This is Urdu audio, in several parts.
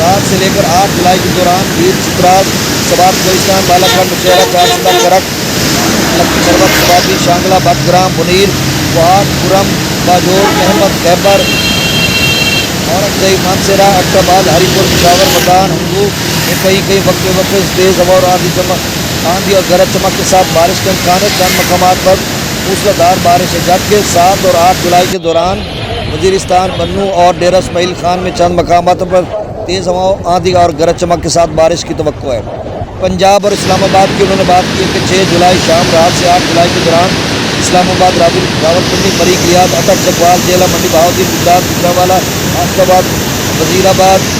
رات سے لے کر 8 جولائی کے دوران گیر چترال سبات بلوچستان بالاکھنڈ مشیرہ چارسدہ کرک سربت سباتی شانگلہ بٹگرام منیر وہاٹ پورم باجوڑ احمد خیبر اورنگزئی مانسیرا اکٹاباد ہری پور پشاور مدان ہنگو میں کئی وقفے سے تیز ہوا اور آندھی اور گرج چمک کے ساتھ بارش کے امکان ہے. چند مقامات پر موسلادھار بارش ہے جبکہ 7 اور 8 جولائی کے دوران وزیرستان بنو اور ڈیرہ اسماعیل خان میں چند مقامات پر تیز ہواؤں آندھی اور گرج چمک کے ساتھ بارش کی توقع ہے. پنجاب اور اسلام آباد کی انہوں نے بات کی کہ 6 جولائی شام رات سے 8 جولائی کے دوران اسلام آباد راولپنڈی مری گلیات اٹک چکوال جیلا منڈی بہاؤدین گجرات گجرانوالہ آصف آباد وزیر آباد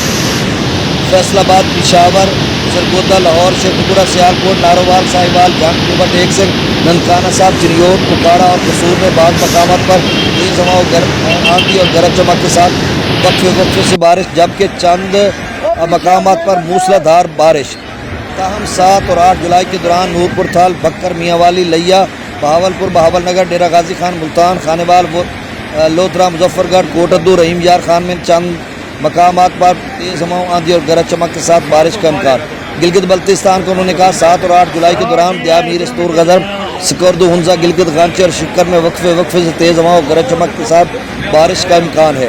فیصل آباد پشاور سرگودا لاہور شیخوپورہ سیالکوٹ نارووال ساہیوال جھانگ ٹیک سنگھ ننکانہ صاحب چریوٹ کپواڑہ اور قصور میں بعض مقامات پر تیز ہواؤں آندھی اور گرج چمک کے ساتھ وقفے سے بارش جبکہ چند مقامات پر موسلادھار بارش. تاہم 7 اور 8 جولائی کے دوران نورپور تھال بکر میاں والی لیا بہاولپور بہاول نگر ڈیرہ غازی خان ملتان خانیوال لودھرا مظفر گڑھ کوٹدو رحیم یار خان میں چند مقامات پر تیز ہواؤں آندھی اور گرج چمک کے ساتھ بارش کا امکان. گلگت بلتستان کو انہوں نے کہا 7 اور 8 جولائی کے دوران دیا میر استور غزر سکردو ہنزا گلگت غانچی اور شکر میں وقفے سے تیز ہواؤں اور گرج چمک کے ساتھ بارش کا امکان ہے.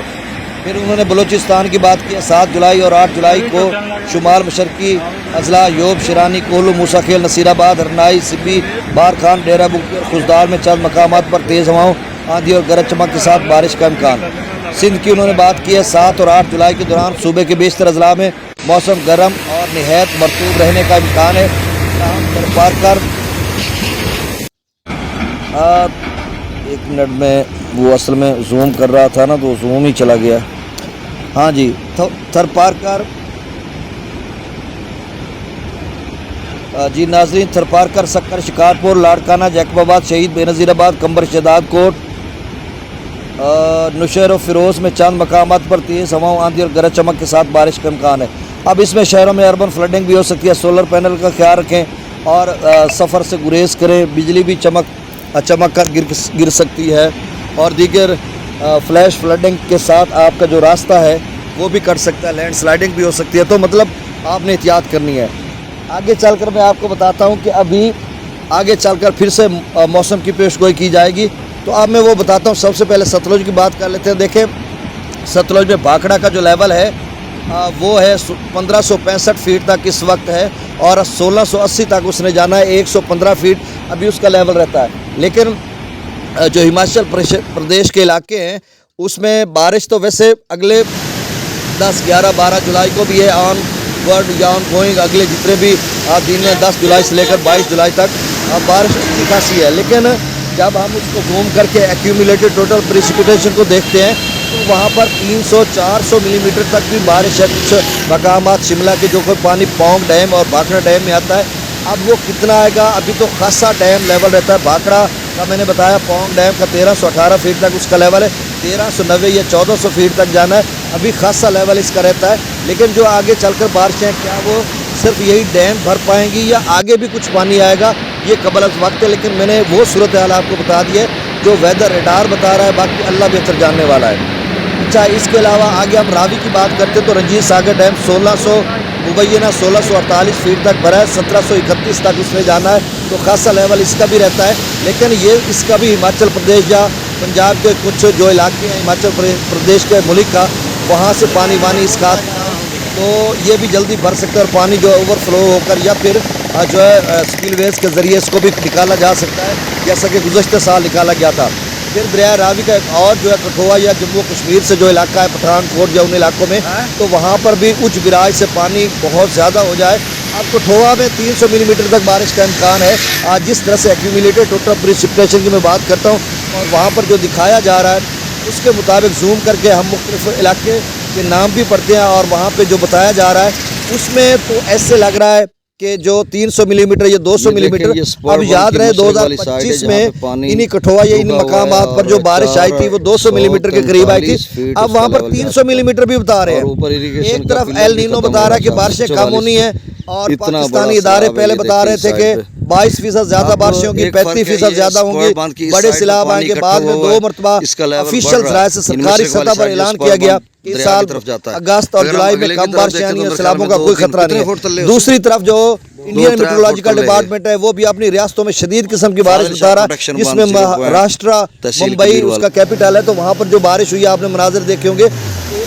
پھر انہوں نے بلوچستان کی بات کی 7 جولائی اور 8 جولائی کو شمال مشرقی اضلاع یوب شرانی کوہلو موسیٰ خیل نصیر آباد ہرنائی سبی بارکھان ڈیرہ بگٹی اور خوزدار میں چند مقامات پر تیز ہواؤں آندھی اور گرج چمک کے ساتھ بارش کا امکان. سندھ کی انہوں نے بات کی ہے 7 اور 8 جولائی کے دوران صوبے کے بیشتر اضلاع میں موسم گرم اور نہایت مرطوب رہنے کا امکان ہے. پارکر 1 منٹ میں وہ اصل میں زوم کر رہا تھا نا تو زوم ہی چلا گیا. ہاں جی تھر پارکر جی ناظرین تھر پارکر سکر شکارپور لاڑکانہ جیکب آباد شہید بے نظیر آباد کمبر شداد کوٹ نشیر و فیروز میں چند مقامات پر تیز ہواؤں آندھی اور گرج چمک کے ساتھ بارش کا امکان ہے. اب اس میں شہروں میں اربن فلڈنگ بھی ہو سکتی ہے. سولر پینل کا خیال رکھیں اور سفر سے گریز کریں. بجلی بھی چمک کر گر سکتی ہے اور دیگر فلیش فلڈنگ کے ساتھ آپ کا جو راستہ ہے وہ بھی کٹ سکتا ہے. لینڈ سلائڈنگ بھی ہو سکتی ہے تو مطلب آپ نے احتیاط کرنی ہے. آگے چل کر میں آپ کو بتاتا ہوں کہ ابھی آگے چل کر پھر سے موسم کی پیش گوئی کی جائے گی. تو اب میں وہ بتاتا ہوں. سب سے پہلے ستلج کی بات کر لیتے ہیں. دیکھیں ستلج میں بھاکڑا کا جو لیول ہے وہ ہے 1565 فیٹ تک اس وقت ہے اور 1680 تک اس نے جانا ہے. 115 فیٹ ابھی اس کا لیول رہتا ہے. لیکن جو ہماچل پردیش کے علاقے ہیں اس میں بارش تو ویسے اگلے 10 11 12 جولائی کو بھی ہے آن ورڈ یا آن گوئنگ. اگلے جتنے بھی دن ہیں 10 جولائی سے لے کر 22 جولائی تک بارش اچھی خاصی ہے. لیکن جب ہم اس کو زوم کر کے ایکیومولیٹڈ ٹوٹل پریسپیٹیشن کو دیکھتے ہیں تو وہاں پر 300-400 ملی میٹر تک بھی بارش ہے. کچھ مقامات شملہ کے جو کوئی پانی پونگ ڈیم اور بھاکڑا ڈیم میں آتا ہے. اب وہ کتنا آئے گا؟ ابھی تو خاصا ڈیم لیول رہتا ہے. بھاکڑا کا میں نے بتایا پونگ ڈیم کا 1318 فیٹ تک اس کا لیول ہے. 1390 یا 1400 فیٹ تک جانا ہے. ابھی خاصا لیول اس کا رہتا ہے. لیکن جو آگے چل کر بارشیں کیا وہ صرف یہی ڈیم بھر پائیں گی یا آگے بھی کچھ پانی آئے گا یہ قبل از وقت ہے. لیکن میں نے وہ صورتحال آپ کو بتا دی ہے جو ویدر ریڈار بتا رہا ہے. باقی اللہ بہتر جاننے والا ہے. اچھا اس کے علاوہ آگے ہم راوی کی بات کرتے تو رنجیت ساگر ڈیم 1600 مبینہ 1648 فیٹ تک بھرا ہے. 1731 تک اس میں جانا ہے تو خاصا لیول اس کا بھی رہتا ہے. لیکن یہ اس کا بھی ہماچل پردیش یا پنجاب کے کچھ جو علاقے ہیں ہماچل پردیش کے ملک کا وہاں سے پانی اس کا تو یہ بھی جلدی بھر سکتا ہے اور پانی جو اوور فلو ہو کر یا پھر جو ہے سپیل ویز کے ذریعے اس کو بھی نکالا جا سکتا ہے جیسا کہ گزشتہ سال نکالا گیا تھا. پھر دریائے راوی کا ایک اور جو ہے کٹھوعہ یا جموں کشمیر سے جو علاقہ ہے پٹھان کوٹ یا ان علاقوں میں تو وہاں پر بھی اونچ براج سے پانی بہت زیادہ ہو جائے. اب کٹھوعہ میں 300 ملی میٹر تک بارش کا امکان ہے. آج جس طرح سے ایکیومولیٹڈ ٹوٹل پریسپیٹیشن کی میں بات کرتا ہوں اور وہاں پر جو دکھایا جا رہا ہے اس کے مطابق زوم کر کے ہم مختلف علاقے کے نام بھی پڑھتے ہیں اور وہاں پہ جو بتایا جا رہا ہے اس میں تو ایسے لگ رہا ہے کہ جو 300 ملی میٹر یا 200 ملی میٹر اب یاد رہے 2025 میں انہی کٹھوعہ یا ان مقامات پر جو بارش آئی تھی وہ 200 ملی میٹر کے قریب آئی تھی. اب وہاں پر 300 ملی میٹر بھی بتا رہے ہیں. ایک طرف ایل نینو بتا رہا ہے کہ بارشیں کم ہونی ہیں اور پاکستانی ادارے پہلے بتا رہے تھے کہ 22% زیادہ بارشیں ہوں گی، 35% زیادہ ہوں گی، بڑے سیلاب آئیں گے۔ بعد میں 2 مرتبہ آفیشیل ذرائع سے سرکاری سطح پر اعلان کیا گیا کہ اس سال اگست اور جولائی میں کم بارشیں آنی ہیں، سیلابوں کا کوئی خطرہ نہیں ہے۔ دوسری طرف جو انڈین میٹرولوجیکل ڈپارٹمنٹ ہے وہ بھی اپنی ریاستوں میں شدید قسم کی بارش بتا رہا ہے، جس میں مہاراشٹرا، ممبئی اس کا کیپٹل ہے، تو وہاں پر جو بارش ہوئی ہے آپ نے مناظر دیکھے ہوں گے،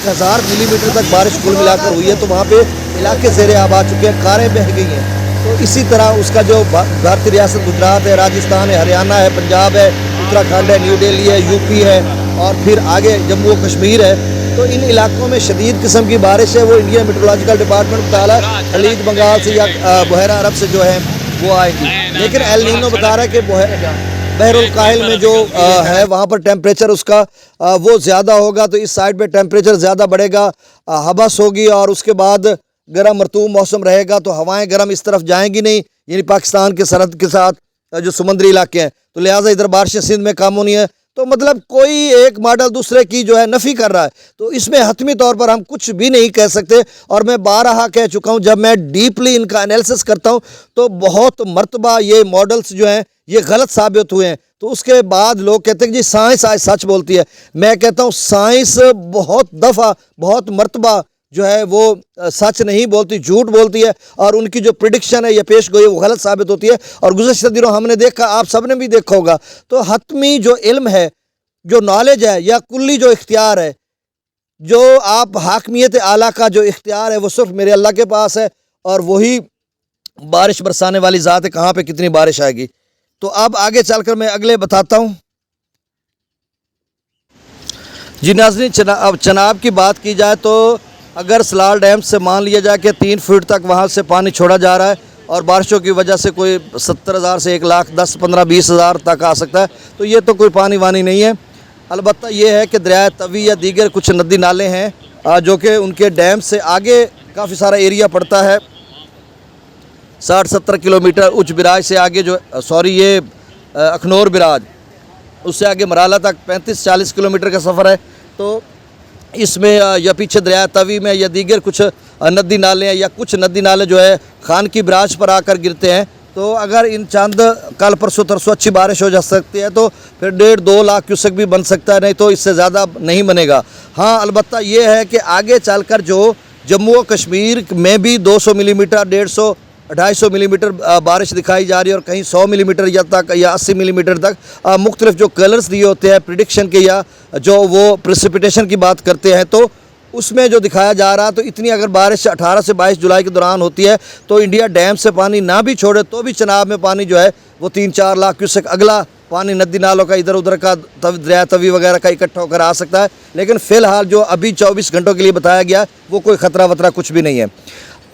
1000 ملی میٹر تک بارش کل ملا کر ہوئی ہے، تو وہاں پہ علاقے زیر آب آ چکے ہیں، کاریں بہہ گئی ہیں۔ تو اسی طرح اس کا جو بھارتی ریاست گجرات ہے، راجستھان ہے، ہریانہ ہے، پنجاب ہے، اتراکھنڈ ہے، نیو دہلی ہے، یو پی ہے، اور پھر آگے جموں و کشمیر ہے، تو ان علاقوں میں شدید قسم کی بارش ہے۔ وہ انڈین میٹرولوجیکل ڈپارٹمنٹ بتا رہا ہے خلیج بنگال سے یا بحیرہ عرب سے جو ہے وہ آئے گی، لیکن ایل نینو بتا رہا ہے کہ بحر الکاہل میں جو ہے وہاں پر ٹیمپریچر اس کا وہ زیادہ ہوگا، تو اس سائڈ پہ ٹیمپریچر زیادہ بڑھے گا، حبس ہوگی، اور اس کے بعد گرم مرطوب موسم رہے گا، تو ہوائیں گرم اس طرف جائیں گی نہیں، یعنی پاکستان کے سرحد کے ساتھ جو سمندری علاقے ہیں، تو لہٰذا ادھر بارشیں سندھ میں کم ہونی ہے۔ تو مطلب کوئی ایک ماڈل دوسرے کی جو ہے نفی کر رہا ہے، تو اس میں حتمی طور پر ہم کچھ بھی نہیں کہہ سکتے، اور میں بارہا کہہ چکا ہوں جب میں ڈیپلی ان کا انیلیسس کرتا ہوں تو بہت مرتبہ یہ ماڈلز جو ہیں یہ غلط ثابت ہوئے ہیں، تو اس کے بعد لوگ کہتے ہیں کہ جی سائنس آج سچ بولتی ہے۔ میں کہتا ہوں سائنس بہت دفعہ بہت مرتبہ جو ہے وہ سچ نہیں بولتی، جھوٹ بولتی ہے، اور ان کی جو پریڈکشن ہے یا پیش گوئی وہ غلط ثابت ہوتی ہے، اور گزشتہ دنوں ہم نے دیکھا، آپ سب نے بھی دیکھا ہوگا۔ تو حتمی جو علم ہے، جو نالج ہے، یا کلی جو اختیار ہے، جو آپ حاکمیت اعلیٰ کا جو اختیار ہے وہ صرف میرے اللہ کے پاس ہے، اور وہی بارش برسانے والی ذات ہے، کہاں پہ کتنی بارش آئے گی۔ تو اب آگے چل کر میں اگلے بتاتا ہوں۔ جی ناظرین، اب چناب کی بات کی جائے تو اگر سلال ڈیم سے مان لیا جائے کہ 3 فٹ تک وہاں سے پانی چھوڑا جا رہا ہے، اور بارشوں کی وجہ سے کوئی 70,000 سے 1,10,000 15,000 20,000 تک آ سکتا ہے، تو یہ تو کوئی پانی وانی نہیں ہے۔ البتہ یہ ہے کہ دریائے توی یا دیگر کچھ ندی نالے ہیں جو کہ ان کے ڈیم سے آگے کافی سارا ایریا پڑتا ہے، 60-70 کلومیٹر اچ براج سے آگے جو یہ اکھنور براج، اس سے آگے مرالہ تک 35-40 کلومیٹر کا سفر ہے۔ تو اس میں یا پیچھے دریائے توی میں یا دیگر کچھ ندی نالے ہیں، یا کچھ ندی نالے جو ہے خان کی براج پر آ کر گرتے ہیں، تو اگر ان چند کل پرسوں ترسوں اچھی بارش ہو جا سکتی ہے تو پھر 1.5-2 لاکھ کیوسک بھی بن سکتا ہے، نہیں تو اس سے زیادہ نہیں بنے گا۔ ہاں البتہ یہ ہے کہ آگے چل کر جو جموں و کشمیر میں بھی 200 ملی میٹر 150-250 ملی میٹر بارش دکھائی جا رہی ہے، اور کہیں 100 ملی میٹر یا 80 ملی میٹر تک مختلف جو کلرز دیے ہوتے ہیں پریڈکشن کے، یا جو وہ پریسپیٹیشن کی بات کرتے ہیں، تو اس میں جو دکھایا جا رہا، تو اتنی اگر بارش 18 سے 22 جولائی کے دوران ہوتی ہے تو انڈیا ڈیم سے پانی نہ بھی چھوڑے تو بھی چناب میں پانی جو ہے وہ 3-4 لاکھ کیوسک اگلا پانی ندی نالوں کا ادھر ادھر کا دریائے توی وغیرہ کا اکٹھا ہو کر آ سکتا ہے، لیکن فی الحال جو ابھی 24 گھنٹوں کے لیے بتایا گیا وہ کوئی خطرہ وطرہ کچھ بھی نہیں ہے۔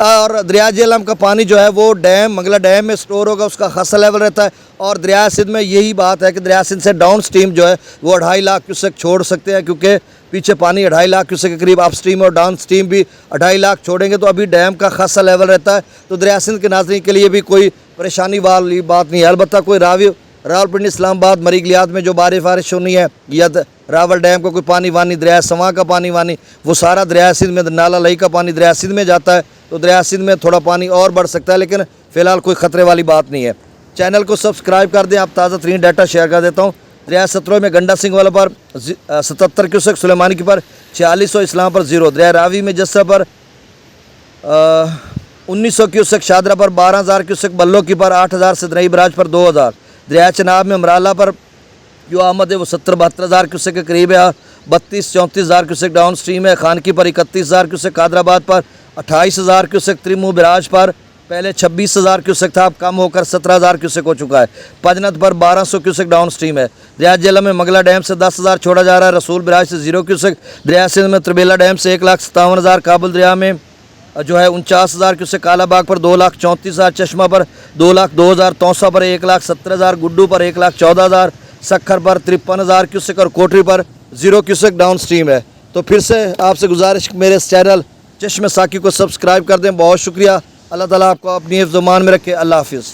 اور دریائے جہلم کا پانی جو ہے وہ منگلا ڈیم میں سٹور ہوگا، اس کا خاصا لیول رہتا ہے، اور دریائے سندھ میں یہی بات ہے کہ دریائے سندھ سے ڈاؤن سٹریم جو ہے وہ 2.5 لاکھ کیوسک چھوڑ سکتے ہیں، کیونکہ پیچھے پانی 2.5 لاکھ کیوسک کے قریب اپ سٹریم اور ڈاؤن سٹریم بھی 2.5 لاکھ چھوڑیں گے، تو ابھی ڈیم کا خاصا لیول رہتا ہے، تو دریائے سندھ کے ناظرین کے لیے بھی کوئی پریشانی والی بات نہیں ہے۔ البتہ کوئی راولپنڈی اسلام آباد مریگلیات میں جو بارش ہونی ہے، یا راول ڈیم کا کوئی پانی وانی، دریائے سواں کا پانی وانی، وہ سارا دریائے سندھ میں، نالا لئی کا پانی دریائے سندھ میں جاتا ہے، تو دریائے سندھ میں تھوڑا پانی اور بڑھ سکتا ہے، لیکن فی الحال کوئی خطرے والی بات نہیں ہے۔ چینل کو سبسکرائب کر دیں، آپ تازہ ترین ڈیٹا شیئر کر دیتا ہوں۔ دریائے ستروئی میں گنڈا سنگھ والا پر 77 کیوسک، سلیمانی کی پر 4600، اسلام پر 0، دریائے راوی میں جسرا پر 1900 کیوسک، شادرہ پر 12,000 کیوسک، بلو کی پر 8,000، سدنئی براج پر 2,000، دریائے چناب میں مرالہ پر جو آمد ہے وہ 70-72,000 کیوسک کے قریب ہے، 32-34,000 کیوسک ڈاؤن سٹریم ہے، خانکی پر 31,000 کیوسک، قادر آباد پر 28,000 کیوسک، تریمو براج پر پہلے 26,000 کیوسک تھا، اب کم ہو کر 17,000 کیوسک ہو چکا ہے، پجنت پر 1,200 کیوسک ڈاؤن سٹریم ہے، دریائے جہلم میں منگلا ڈیم سے 10,000 چھوڑا جا رہا ہے، رسول براج سے 0 کیوسک، دریائے سندھ میں تربیلا ڈیم سے 1,57,000، کابل دریا میں جو ہے 49,000 کیوسک، کالا باغ پر 2,34,000، چشمہ پر 2,02,000، توسا پر 1,70,000، گڈو پر 1,14,000، سکھر پر 53,000 کیوسک، اور کوٹری پر 0 کیوسک ڈاؤن سٹریم ہے۔ تو پھر سے آپ سے گزارش میرے اس چینل چشم ساکی کو سبسکرائب کر دیں۔ بہت شکریہ، اللہ تعالیٰ آپ کو اپنی حفظ و امان میں رکھے، اللہ حافظ۔